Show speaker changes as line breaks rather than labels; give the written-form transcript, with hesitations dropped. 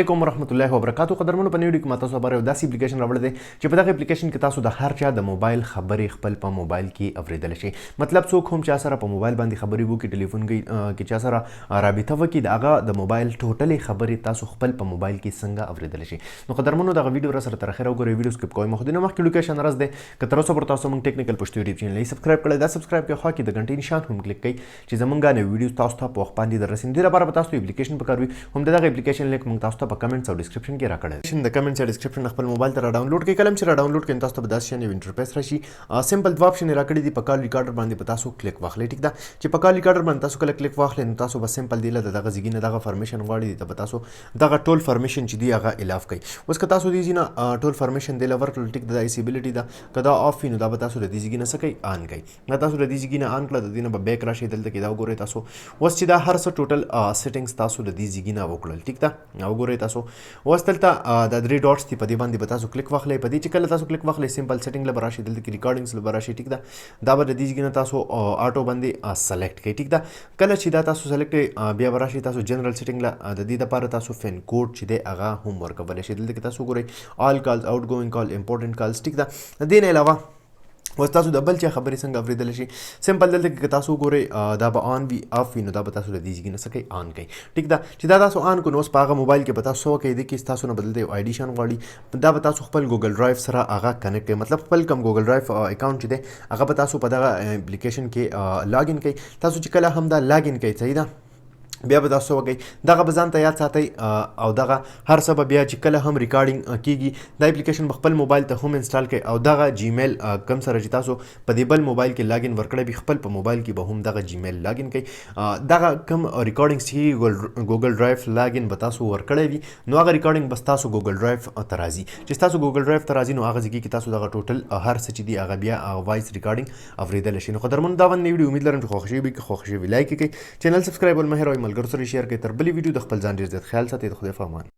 علیکم ورحمت الله وبرکاتو. قدرمنو په نیوډي کې ماته تاسو لپاره یو داسې اپلیکیشن راوړی دی چې په دغه اپلیکیشن کې تاسو د هر چا د موبایل خبرې خپل په موبایل کې اوریدلی شئ. مطلب څوک هم چا سره په موبایل باندې خبرې وکړي، ټلیفون کې چا سره رابطه وکړي، د هغه د موبایل ټوټلې خبرې تاسو خپل په موبایل کې څنګه اوریدلی شئ. نو قدرمنو دغه ویډیو را سره تر اخره وګورئ، ویډیو سکپ کوئ مخ دې مخکې لوکیشن راز دی که تر اوسه پورې تاسو موږ ټیکنیکل پښتو یوټیوب چینل یې سبسکرایب کړئ، دا سبسکرایب کړئ، خوا کې د غنټې نشان هم کلیک کړئ چې زموږ نوې ویډیو تاسو ته په وخت باندې در رسېږي. دې لپاره به تاسو اپلیکیشن پکار وي، هم د دغه اپلیکیشن لینک موږ تاسو ته په کمنټس او ډسکرپشن کې راکړی دی. د کمنټس او ډسکرپشن خپل موبایل ته را ډاونلوډ کړئ. کله چې را ډاونلوډ کړئ تاسو ته به داسې شان یو انټرفیس راشي. سمپل دوه اپشن راکړي دي، په کال ریکارډر باندې په تاسو کلیک واخلئ. ټیک ده، چې په کال ریکارډر باندې تاسو کله کلیک واخلئ نو تاسو به سمپل دی له دغه ځای نه دغه فرمیشن غواړي، ته به تاسو دغه ټول فرمیشن چې دی هغه الاف کړئ. اوس که تاسو دې نه ټول فرمیشن دی ورکړل، ټیک ده، ایسیبিলিټی ده که دا اف وي نو دا به تاسو د دې ځای نه څه کوئ، آن کړئ. دا تاسو د دې ځای نه آن کړه، د دې نه به بیک راشئ، دلته کې دا وګورئ تاسو. اوس چې دا هر څه ټوټل سیټینګز تاسو د دې ځای نه وکړل، ټیک ده، وګورئ تاسو. اوس دلته د درې ډاټس دي، په دې باندې به تاسو کلیک واخلئ. په دې چې کله تاسو کلیک واخلئ سمپل سیټینګ له به راشي، دلته کې ریکارډینګز له به راشي، ټیک ده، دا به د دې ځای نه تاسو آټو باندې سلیکټ کړئ. ټیک ده، کله چې دا تاسو سلیکټ کړئ بیا به راشي تاسو جنرال سیټینګ له، د دې دپاره تاسو فین کوډ چې دی هغه هم ورکولی شئ. دلته کې تاسو وګورئ آل کالز، آوټ ګوینګ کال، امپورټنټ کالز، ټیک ده. د دې نه علاوه اوس تاسو د بل چا خبرې څنګه اوریدلی شئ، سمپل دلته کې تاسو وګورئ دا به آن وي آف وي نو دا به تاسو د دې ځای نه څه کوئ، آن کوئ. ټیک ده، چې دا تاسو آن کړو نو اوس په هغه موبایل کې به تاسو څه وکړئ، دې کې تاسو نه به دلته یو آی ډي شان غواړي، دا به تاسو خپل ګوګل ډرایو سره هغه کنیکټ کړئ. مطلب خپل کوم ګوګل ډرایو اکاونټ چې دی هغه به تاسو په دغه اپلیکیشن کې لاګ ان کړئ. تاسو چې کله هم دا لاګ ان کړئ، صحیح ده، بیا به تاسو وکړئ دغه به ځان ته یاد ساتئ او دغه هر څه به بیا چې کله هم ریکارډینګ کیږي دا اپلیکیشن به خپل موبایل ته هم انسټال کړئ او دغه جیمیل کم سره چې تاسو په دې بل موبایل کې لاګ ان ورکړی وي خپل په موبایل کې به هم دغه جیمیل لاګ ان کړئ. دغه کم ریکارډینګز چې ګوګل ډرایو لاګ ان به تاسو ورکړی وي نو هغه ریکارډینګ بس تاسو ګوګل ډرایو ته راځي. چې تاسو ګوګل ډرایو ته راځي نو هغه ځای کې تاسو دغه ټوټل هر څه چې دی هغه بیا وایس ریکارډینګ اوریدلی شي. نو قدرمنو دا باندې ویډیو امید لرم چې خوښ شوي وي، که خوښ شوي وي لایک یې کړئ، چینل سبسکرایب ول مه هېروئ، ملګرو سره یې شیر کړئ. تر بلې ویډیو د خپل ځان ډېر زیات خیال ساتئ. د خدای په امان.